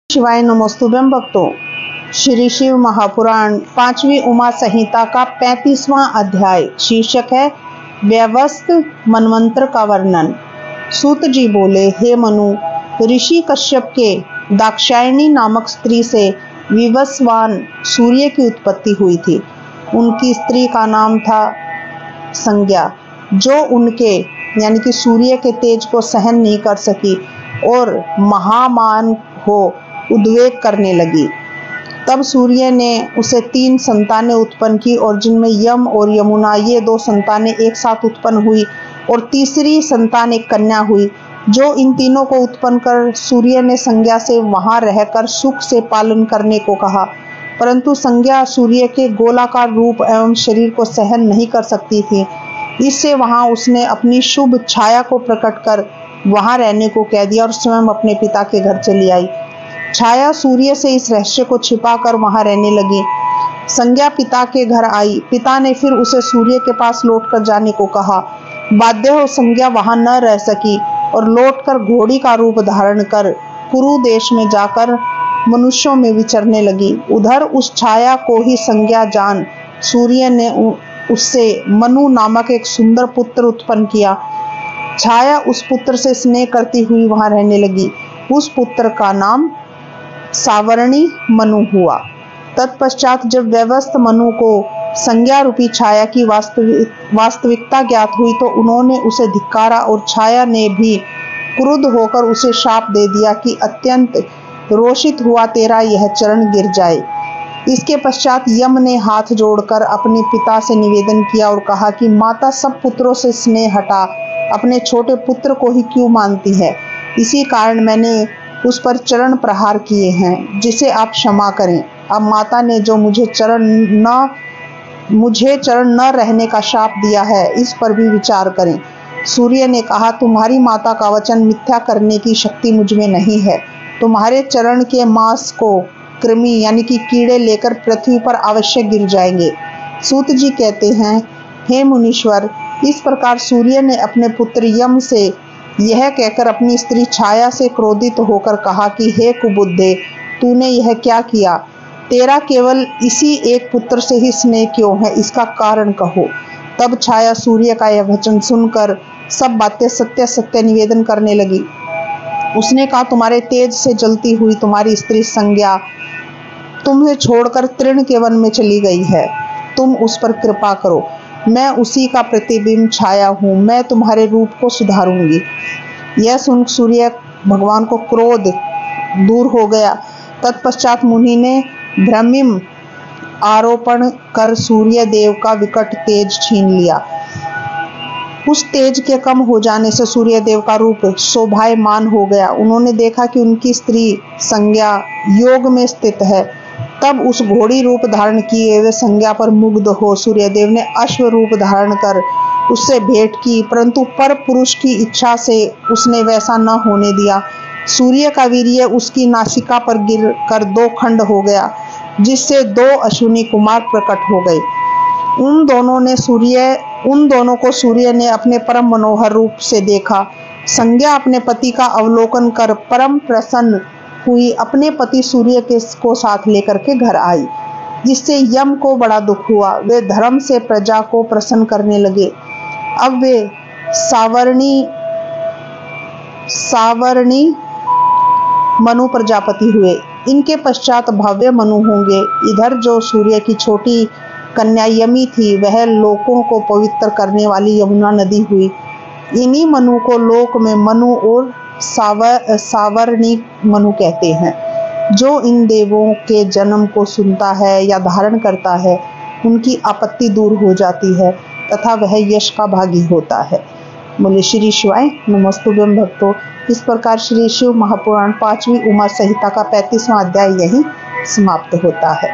शिवाय नमोस्तुभ्यं भक्तों। श्री शिव महापुराण पांचवी उमा संहिता का 35वां अध्याय शीर्षक है व्यवस्थ मनवंत्र का वर्णन। सूत जी बोले, हे मनु, ऋषि कश्यप के दाक्षायणी नामक स्त्री से विवस्वान सूर्य की उत्पत्ति हुई थी। उनकी स्त्री का नाम था संज्ञा, जो उनके यानी कि सूर्य के तेज को सहन नहीं कर सकी और महामान हो उद्वेग करने लगी। तब सूर्य ने उसे 3 संतानें उत्पन्न की और जिनमें यम और यमुना ये 2 संतानें एक साथ उत्पन्न हुई और तीसरी संतान एक कन्या हुई। जो इन तीनों को उत्पन्न कर सूर्य ने संज्ञा से वहां रहकर सुख से पालन करने को कहा, परंतु संज्ञा सूर्य के गोलाकार रूप एवं शरीर को सहन नहीं कर सकती थी। इससे वहां उसने अपनी शुभ छाया को प्रकट कर वहां रहने को कह दिया और स्वयं अपने पिता के घर चली आई। छाया सूर्य से इस रहस्य को छिपाकर वहां रहने लगी। संज्ञा पिता के घर आई। पिता ने फिर उसे सूर्य के पास लौटकर जाने को कहा। बाध्य हो संज्ञा वहां न रह सकी और लौटकर घोड़ी का रूप धारण कर कुरु देश में जाकर मनुष्यों में विचरने लगी। उधर उस छाया को ही संज्ञा जान सूर्य ने उससे मनु नामक एक सुंदर पुत्र उत्पन्न किया। छाया उस पुत्र से स्नेह करती हुई वहां रहने लगी। उस पुत्र का नाम सावर्णी मनु हुआ। तत्पश्चात जब व्यवस्थ मनु को संज्ञा रूपी छाया की वास्तविकता ज्ञात हुई तो उन्होंने उसे धिक्कारा और छाया ने भी क्रुद्ध होकर उसे शाप दे दिया कि अत्यंत रोषित हुआ तेरा यह चरण गिर जाए। इसके पश्चात यम ने हाथ जोड़कर अपने पिता से निवेदन किया और कहा कि माता सब पुत्रों से स्नेह हटा अपने छोटे पुत्र को ही क्यों मानती है। इसी कारण मैंने उस पर चरण प्रहार किए हैं, जिसे आप क्षमा करें। अब माता ने जो मुझे चरण न रहने का शाप दिया है, इस पर भी विचार करें। सूर्य ने कहा, तुम्हारी माता का वचन मिथ्या करने की शक्ति मुझ में नहीं है। तुम्हारे चरण के मांस को कृमि यानी कि कीड़े लेकर पृथ्वी पर अवश्य गिर जाएंगे। सूत जी कहते हैं, हे मुनीश्वर, इस प्रकार सूर्य ने अपने पुत्र यम से यह कहकर अपनी स्त्री छाया से क्रोधित होकर कहा कि हे कुबुद्धे, तूने यह क्या किया? तेरा केवल इसी एक पुत्र से ही स्नेह क्यों है? इसका कारण कहो। तब छाया सूर्य का यह वचन सुनकर सब बातें सत्य सत्य निवेदन करने लगी। उसने कहा, तुम्हारे तेज से जलती हुई तुम्हारी स्त्री संज्ञा तुम्हें छोड़कर तृण के वन में चली गई है। तुम उस पर कृपा करो। मैं उसी का प्रतिबिंब छाया हूँ। मैं तुम्हारे रूप को सुधारूंगी। यह सुन सूर्य भगवान को क्रोध दूर हो गया। तत्पश्चात मुनि ने भ्रमिम आरोपण कर सूर्य देव का विकट तेज छीन लिया। उस तेज के कम हो जाने से सूर्य देव का रूप शोभायमान हो गया। उन्होंने देखा कि उनकी स्त्री संज्ञा योग में स्थित है। तब उस घोड़ी रूप धारण किए वे संज्ञा पर मुग्ध हो सूर्यदेव ने अश्व रूप धारण कर उससे भेंट की, परंतु पर पुरुष की इच्छा से उसने वैसा न होने दिया। सूर्य का वीर्य उसकी नासिका पर गिर कर 2 खंड हो गया, जिससे 2 अश्विनी कुमार प्रकट हो गए। उन दोनों को सूर्य ने अपने परम मनोहर रूप से देखा। संज्ञा अपने पति का अवलोकन कर परम प्रसन्न हुई अपने पति सूर्य को साथ लेकर के घर आई, जिससे यम को बड़ा दुख हुआ। वे धर्म से प्रजा को प्रसन्न करने लगे। अब वे सावर्णी मनु प्रजापति हुए। इनके पश्चात भव्य मनु होंगे। इधर जो सूर्य की छोटी कन्या यमी थी, वह लोकों को पवित्र करने वाली यमुना नदी हुई। इन्हीं मनु को लोक में मनु और सावर्णी मनु कहते हैं। जो इन देवों के जन्म को सुनता है या धारण करता है, उनकी आपत्ति दूर हो जाती है तथा वह यश का भागी होता है। बोले श्री शिवाय नमोस्तुभ्यं भक्तों। इस प्रकार श्री शिव महापुराण 5वीं उमा संहिता का 35वां अध्याय यहीं समाप्त होता है।